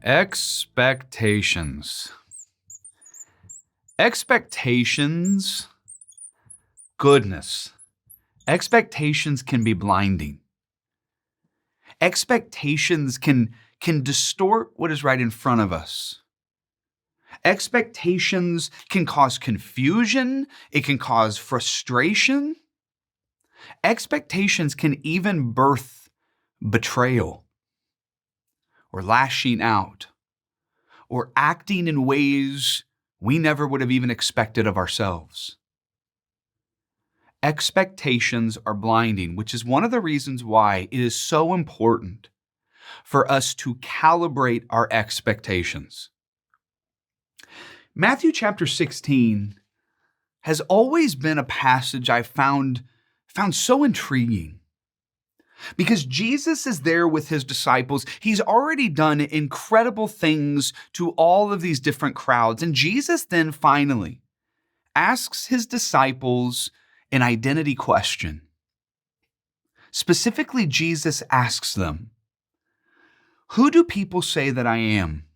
Expectations. Expectations, goodness. Expectations can be blinding. Expectations can distort what is right in front of us. Expectations can cause confusion. It can cause frustration. Expectations can even birth betrayal or lashing out or acting in ways we never would have even expected of ourselves. Expectations are blinding, which is one of the reasons why it is so important for us to calibrate our expectations. Matthew chapter 16 has always been a passage I found so intriguing. Because Jesus is there with his disciples. He's already done incredible things to all of these different crowds. And Jesus then finally asks his disciples an identity question. Specifically, Jesus asks them, "Who do people say that I am?"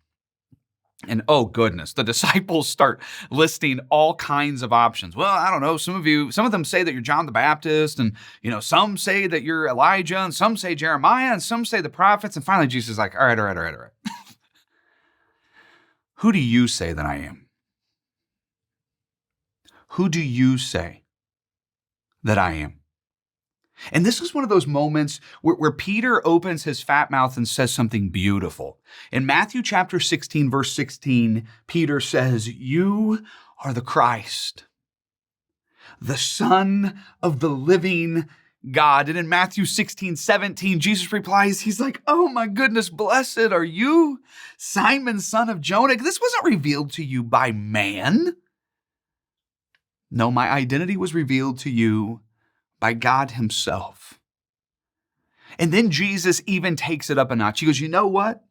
And oh goodness, the disciples start listing all kinds of options. Well, I don't know. Some of them say that you're John the Baptist, and some say that you're Elijah, and some say Jeremiah, and some say the prophets. And finally, Jesus is like, all right. Who do you say that I am? Who do you say that I am? And this is one of those moments where Peter opens his fat mouth and says something beautiful. In Matthew chapter 16, verse 16, Peter says, "You are the Christ, the Son of the living God." And in Matthew 16, 17, Jesus replies, he's like, "Oh my goodness, blessed are you, Simon, son of Jonah. This wasn't revealed to you by man. No, my identity was revealed to you by God himself." And then Jesus even takes it up a notch. He goes, "You know what?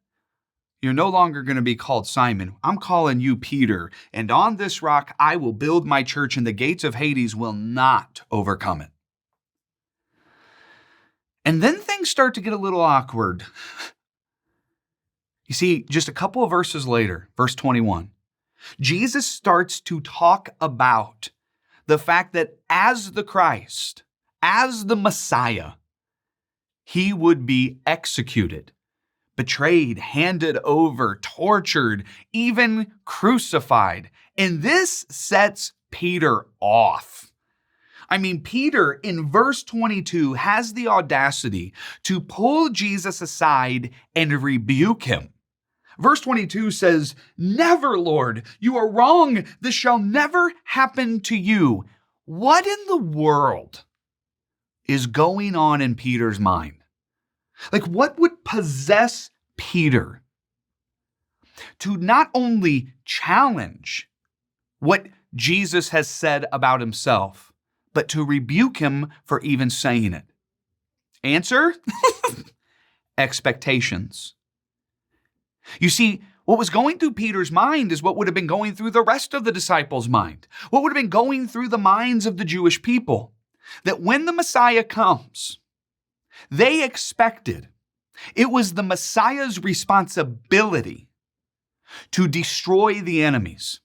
You're no longer going to be called Simon. I'm calling you Peter. And on this rock, I will build my church, and the gates of Hades will not overcome it." And then things start to get a little awkward. You see, just a couple of verses later, verse 21, Jesus starts to talk about the fact that as the Christ, as the Messiah, he would be executed, betrayed, handed over, tortured, even crucified. And this sets Peter off. I mean, Peter in verse 22 has the audacity to pull Jesus aside and rebuke him. Verse 22 says, "Never, Lord, you are wrong. This shall never happen to you." What in the world is going on in Peter's mind? Like, what would possess Peter to not only challenge what Jesus has said about himself, but to rebuke him for even saying it? Answer? Expectations. You see, what was going through Peter's mind is what would have been going through the rest of the disciples' mind. What would have been going through the minds of the Jewish people. That when the Messiah comes, they expected it was the Messiah's responsibility to destroy the enemies,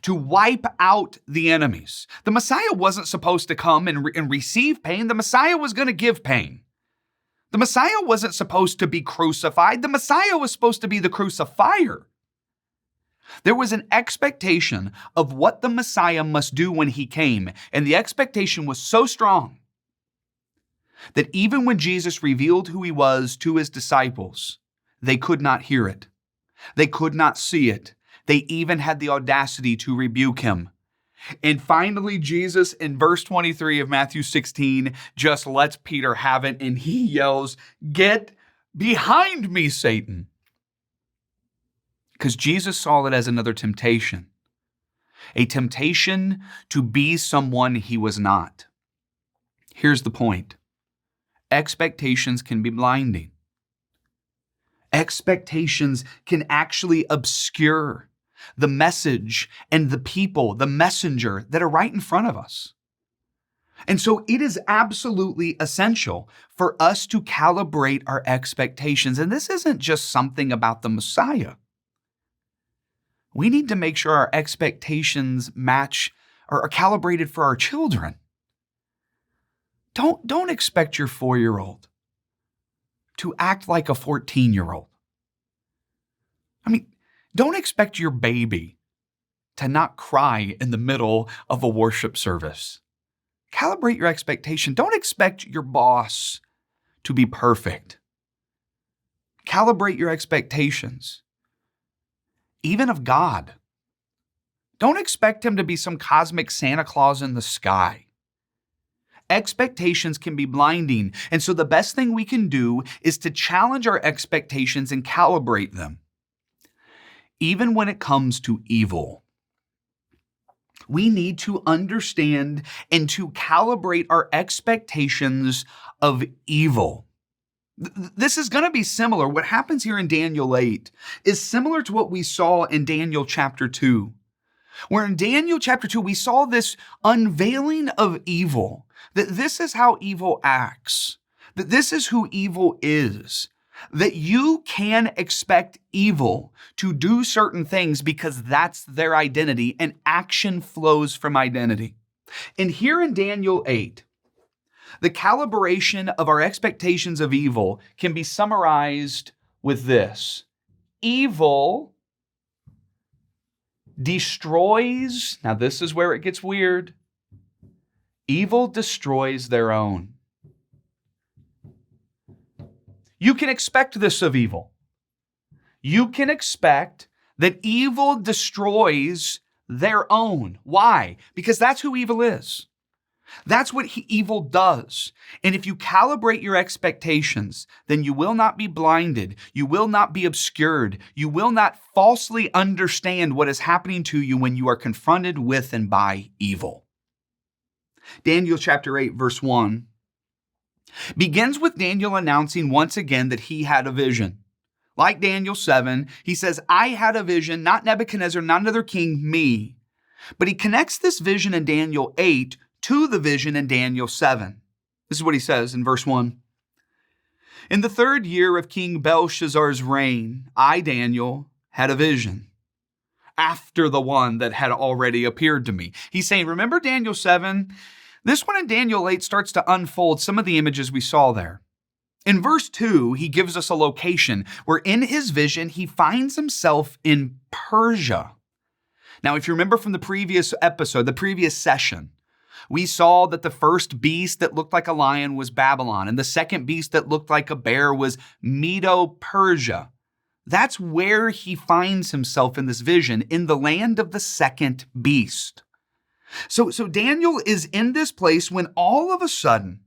to wipe out the enemies. The Messiah wasn't supposed to come and receive pain. The Messiah was going to give pain. The Messiah wasn't supposed to be crucified. The Messiah was supposed to be the crucifier. There was an expectation of what the Messiah must do when he came, and the expectation was so strong that even when Jesus revealed who he was to his disciples, they could not hear it. They could not see it. They even had the audacity to rebuke him. And finally, Jesus in verse 23 of Matthew 16 just lets Peter have it, and he yells, "Get behind me, Satan." Because Jesus saw it as another temptation, a temptation to be someone he was not. Here's the point. Expectations can be blinding. Expectations can actually obscure the message and the people, the messenger that are right in front of us. And so it is absolutely essential for us to calibrate our expectations. And this isn't just something about the Messiah. We need to make sure our expectations match or are calibrated for our children. Don't expect your 4-year-old to act like a 14-year-old. I mean, don't expect your baby to not cry in the middle of a worship service. Calibrate your expectation. Don't expect your boss to be perfect. Calibrate your expectations, even of God. Don't expect him to be some cosmic Santa Claus in the sky. Expectations can be blinding, and so the best thing we can do is to challenge our expectations and calibrate them. Even when it comes to evil, we need to understand and to calibrate our expectations of evil. This is going to be similar. What happens here in Daniel 8 is similar to what we saw in Daniel chapter 2. Where in Daniel chapter 2, we saw this unveiling of evil, that this is how evil acts, that this is who evil is, that you can expect evil to do certain things because that's their identity, and action flows from identity. And here in Daniel 8, the calibration of our expectations of evil can be summarized with this: evil destroys, now this is where it gets weird, evil destroys their own. You can expect this of evil. You can expect that evil destroys their own. Why? Because that's who evil is. That's what evil does. And if you calibrate your expectations, then you will not be blinded. You will not be obscured. You will not falsely understand what is happening to you when you are confronted with and by evil. Daniel chapter 8, verse 1 begins with Daniel announcing once again that he had a vision. Like Daniel 7, he says, I had a vision, not Nebuchadnezzar, not another king, me. But he connects this vision in Daniel 8 to the vision in Daniel 7. This is what he says in verse 1. In the 3rd year of King Belshazzar's reign, I, Daniel, had a vision after the one that had already appeared to me. He's saying, remember Daniel 7? This one in Daniel 8 starts to unfold some of the images we saw there. In verse 2, he gives us a location where in his vision, he finds himself in Persia. Now, if you remember from the previous episode, the previous session, we saw that the first beast that looked like a lion was Babylon, and the second beast that looked like a bear was Medo-Persia. That's where he finds himself in this vision, in the land of the second beast. So Daniel is in this place when all of a sudden,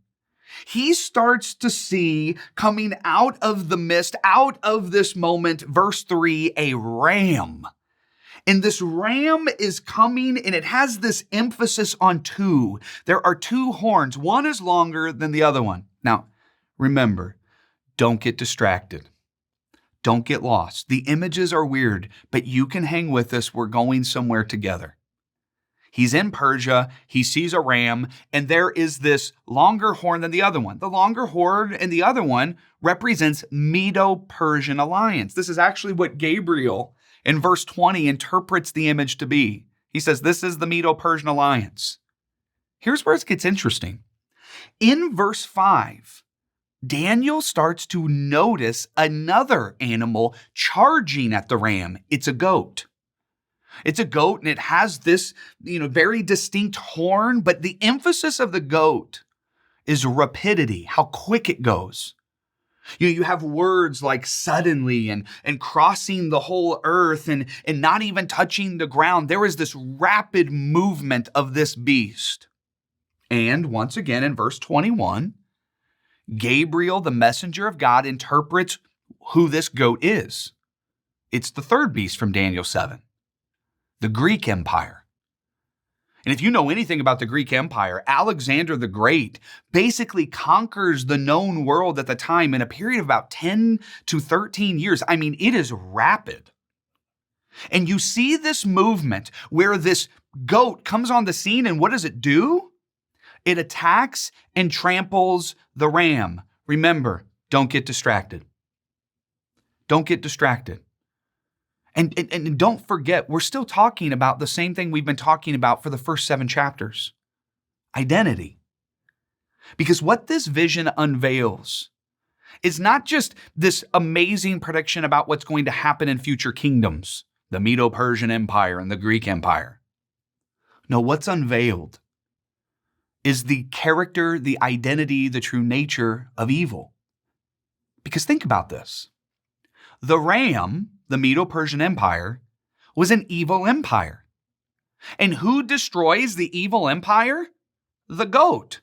he starts to see coming out of the mist, out of this moment, verse 3, a ram. And this ram is coming, and it has this emphasis on two. There are 2 horns. One is longer than the other one. Now, remember, don't get distracted. Don't get lost. The images are weird, but you can hang with us. We're going somewhere together. He's in Persia, he sees a ram, and there is this longer horn than the other one. The longer horn and the other one represents Medo-Persian alliance. This is actually what Gabriel in verse 20 interprets the image to be. He says, this is the Medo-Persian alliance. Here's where it gets interesting. In verse 5, Daniel starts to notice another animal charging at the ram. It's a goat. It's a goat, and it has this, very distinct horn, but the emphasis of the goat is rapidity, how quick it goes. You have words like suddenly and crossing the whole earth and not even touching the ground. There is this rapid movement of this beast. And once again, in verse 21, Gabriel, the messenger of God, interprets who this goat is. It's the 3rd beast from Daniel 7. The Greek Empire. And if you know anything about the Greek Empire, Alexander the Great basically conquers the known world at the time in a period of about 10 to 13 years. I mean, it is rapid. And you see this movement where this goat comes on the scene, and what does it do? It attacks and tramples the ram. Remember, don't get distracted. Don't get distracted. And don't forget, we're still talking about the same thing we've been talking about for the first 7 chapters. Identity. Because what this vision unveils is not just this amazing prediction about what's going to happen in future kingdoms, the Medo-Persian Empire and the Greek Empire. No, what's unveiled is the character, the identity, the true nature of evil. Because think about this. The ram, the Medo-Persian Empire, was an evil empire. And who destroys the evil empire? The goat,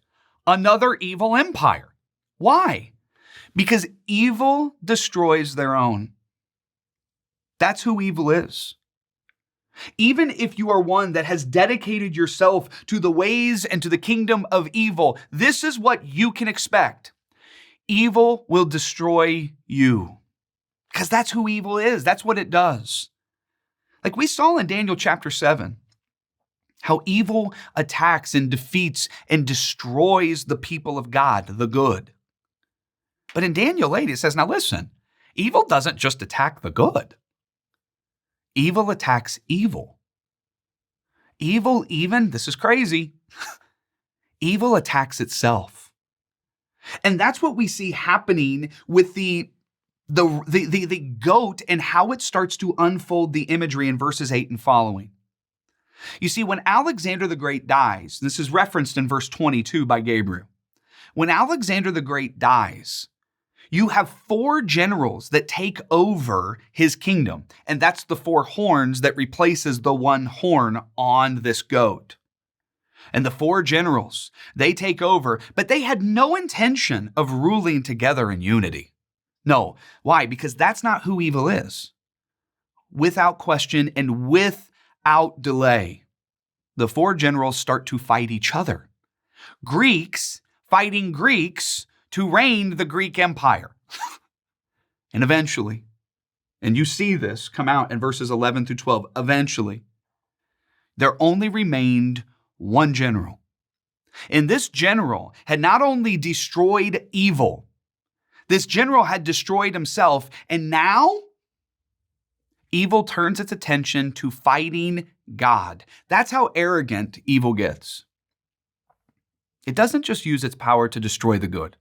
another evil empire. Why? Because evil destroys their own. That's who evil is. Even if you are one that has dedicated yourself to the ways and to the kingdom of evil, this is what you can expect. Evil will destroy you. Because that's who evil is. That's what it does. Like we saw in Daniel chapter 7, how evil attacks and defeats and destroys the people of God, the good. But in Daniel 8, it says, now listen, evil doesn't just attack the good. Evil attacks evil. Evil even, this is crazy, evil attacks itself. And that's what we see happening with the goat and how it starts to unfold the imagery in verses 8 and following. You see, when Alexander the Great dies, this is referenced in verse 22 by Gabriel. When Alexander the Great dies, you have 4 generals that take over his kingdom. And that's the 4 horns that replaces the 1 horn on this goat. And the 4 generals, they take over, but they had no intention of ruling together in unity. No. Why? Because that's not who evil is. Without question and without delay, the 4 generals start to fight each other. Greeks fighting Greeks to reign the Greek Empire. And eventually, and you see this come out in verses 11 through 12, eventually, there only remained 1 general. And this general had not only destroyed evil, this general had destroyed himself, and now evil turns its attention to fighting God. That's how arrogant evil gets. It doesn't just use its power to destroy the good.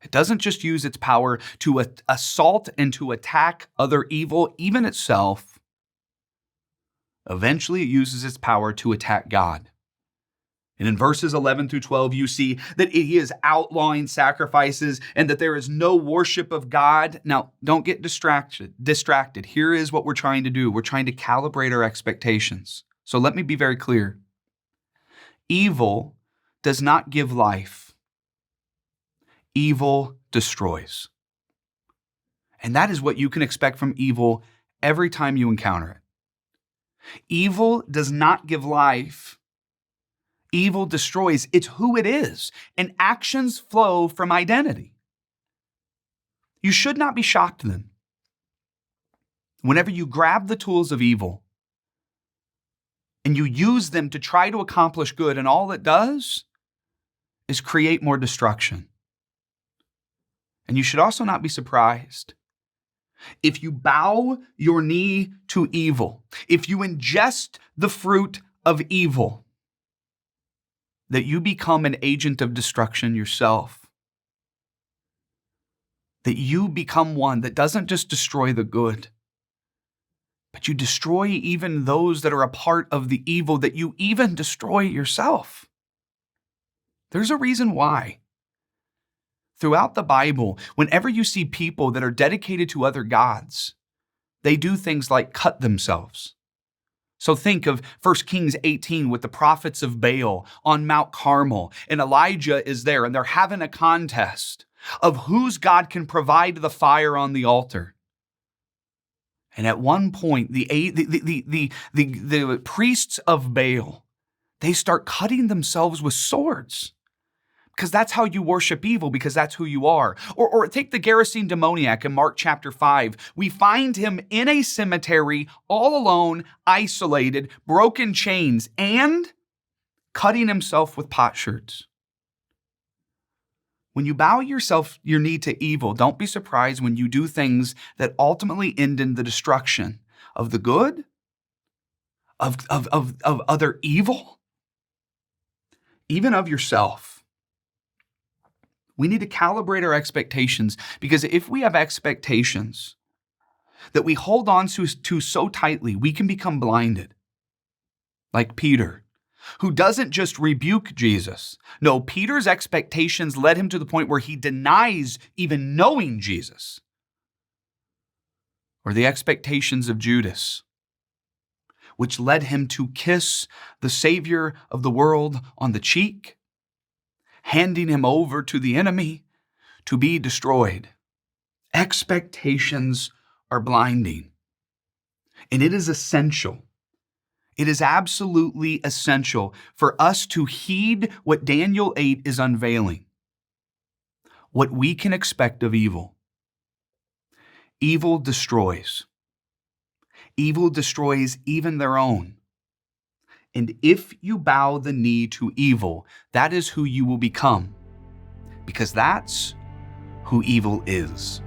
It doesn't just use its power to assault and to attack other evil, even itself. Eventually, it uses its power to attack God. And in verses 11 through 12, you see that he is outlawing sacrifices and that there is no worship of God. Now, don't get distracted. Here is what we're trying to do. We're trying to calibrate our expectations. So let me be very clear. Evil does not give life. Evil destroys. And that is what you can expect from evil every time you encounter it. Evil does not give life. Evil destroys. It's who it is. And actions flow from identity. You should not be shocked then. Whenever you grab the tools of evil and you use them to try to accomplish good, and all it does is create more destruction. And you should also not be surprised if you bow your knee to evil, if you ingest the fruit of evil, that you become an agent of destruction yourself. That you become one that doesn't just destroy the good, but you destroy even those that are a part of the evil, that you even destroy yourself. There's a reason why. Throughout the Bible, whenever you see people that are dedicated to other gods, they do things like cut themselves. So think of 1 Kings 18 with the prophets of Baal on Mount Carmel, and Elijah is there, and they're having a contest of whose God can provide the fire on the altar. And at one point, the priests of Baal, they start cutting themselves with swords. Because that's how you worship evil, because that's who you are. Or take the Gerasene demoniac in Mark chapter 5. We find him in a cemetery, all alone, isolated, broken chains, and cutting himself with potsherds. When you bow your knee to evil, don't be surprised when you do things that ultimately end in the destruction of the good, of other evil, even of yourself. We need to calibrate our expectations, because if we have expectations that we hold on to so tightly, we can become blinded. Like Peter, who doesn't just rebuke Jesus. No, Peter's expectations led him to the point where he denies even knowing Jesus. Or the expectations of Judas, which led him to kiss the Savior of the world on the cheek, handing him over to the enemy to be destroyed. Expectations are blinding. And it is essential. It is absolutely essential for us to heed what Daniel 8 is unveiling, what we can expect of evil. Evil destroys. Evil destroys even their own. And if you bow the knee to evil, that is who you will become, because that's who evil is.